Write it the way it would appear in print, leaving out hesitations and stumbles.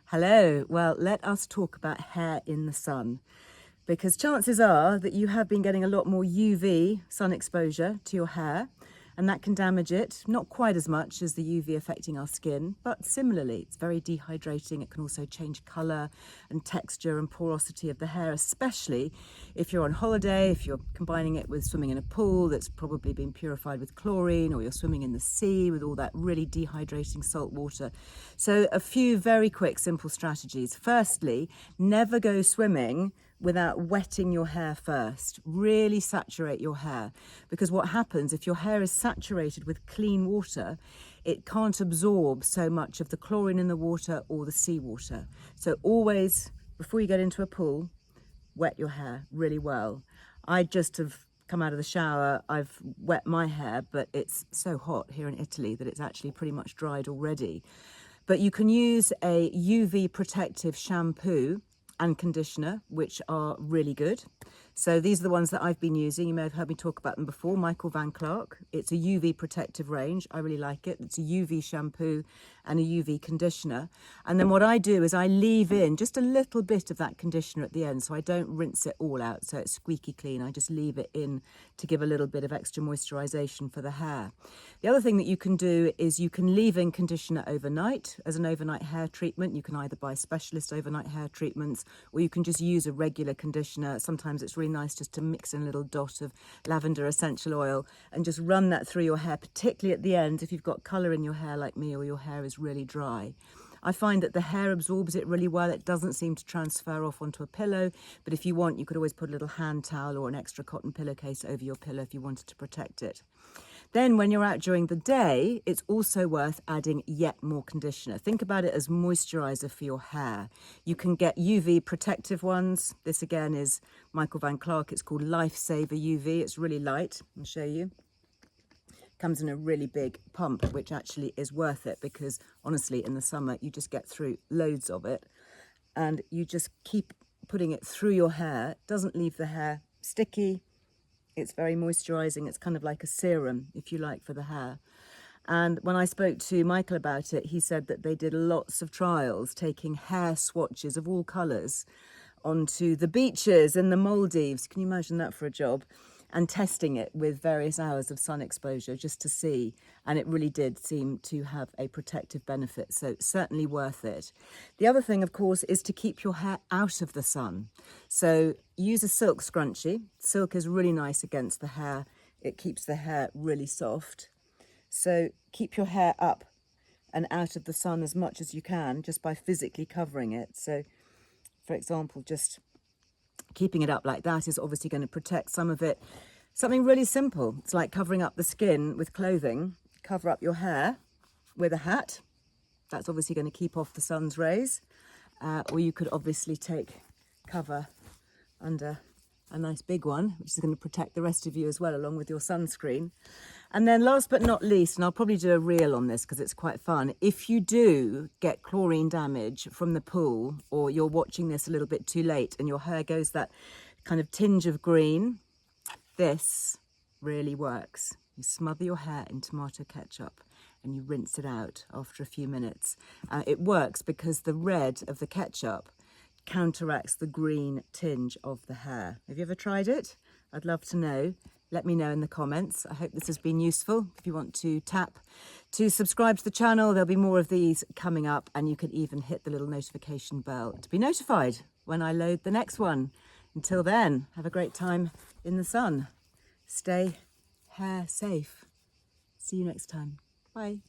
Hello, well, let us talk about hair in the sun, because chances are that you have been getting a lot more UV sun exposure to your hair, and that can damage it, not quite as much as the UV affecting our skin, but similarly, it's very dehydrating. It can also change colour and texture and porosity of the hair, especially if you're on holiday, if you're combining it with swimming in a pool that's probably been purified with chlorine, or you're swimming in the sea with all that really dehydrating salt water. So a few very quick, simple strategies. Firstly, never go swimming without wetting your hair first. Really saturate your hair, because what happens if your hair is saturated with clean water, it can't absorb so much of the chlorine in the water or the seawater. So always, before you get into a pool, wet your hair really well. I just have come out of the shower, I've wet my hair, but it's so hot here in Italy that it's actually pretty much dried already. But you can use a UV protective shampoo and conditioner, which are really good. So these are the ones that I've been using. You may have heard me talk about them before. Michael Van Clark. It's a UV protective range. I really like it. It's a UV shampoo and a UV conditioner. And then what I do is I leave in just a little bit of that conditioner at the end, so I don't rinse it all out so it's squeaky clean. I just leave it in to give a little bit of extra moisturization for the hair. The other thing that you can do is you can leave in conditioner overnight as an overnight hair treatment. You can either buy specialist overnight hair treatments, or you can just use a regular conditioner. Sometimes it's really nice just to mix in a little dot of lavender essential oil and just run that through your hair, particularly at the end if you've got colour in your hair like me, or your hair is really dry. I find that the hair absorbs it really well. It doesn't seem to transfer off onto a pillow, but if you want, you could always put a little hand towel or an extra cotton pillowcase over your pillow if you wanted to protect it. Then when you're out during the day, it's also worth adding yet more conditioner. Think about it as moisturizer for your hair. You can get UV protective ones. This again is Michael Van Clark. It's called Lifesaver Uv. It's really light. I'll show you. Comes in a really big pump, which actually is worth it, because honestly in the summer you just get through loads of it, and you just keep putting it through your hair. It doesn't leave the hair sticky. It's very moisturizing. It's kind of like a serum, if you like, for the hair. And when I spoke to Michael about it, he said that they did lots of trials taking hair swatches of all colours onto the beaches in the Maldives. Can you imagine that for a job? And testing it with various hours of sun exposure just to see, and it really did seem to have a protective benefit, so certainly worth it. The other thing, of course, is to keep your hair out of the sun. So use a silk scrunchie. Silk is really nice against the hair. It keeps the hair really soft. So keep your hair up and out of the sun as much as you can just by physically covering it. So, for example, just keeping it up like that is obviously going to protect some of it. Something really simple. It's like covering up the skin with clothing. Cover up your hair with a hat. That's obviously going to keep off the sun's rays. Or you could obviously take cover under a nice big one, which is going to protect the rest of you as well, along with your sunscreen. And then last but not least, and I'll probably do a reel on this because it's quite fun, if you do get chlorine damage from the pool, or you're watching this a little bit too late and your hair goes that kind of tinge of green, this really works. You smother your hair in tomato ketchup and you rinse it out after a few minutes. It works because the red of the ketchup counteracts the green tinge of the hair. Have you ever tried it? I'd love to know. Let me know in the comments. I hope this has been useful. If you want to tap to subscribe to the channel, there'll be more of these coming up, and you can even hit the little notification bell to be notified when I load the next one. Until then, have a great time in the sun. Stay hair safe. See you next time. Bye.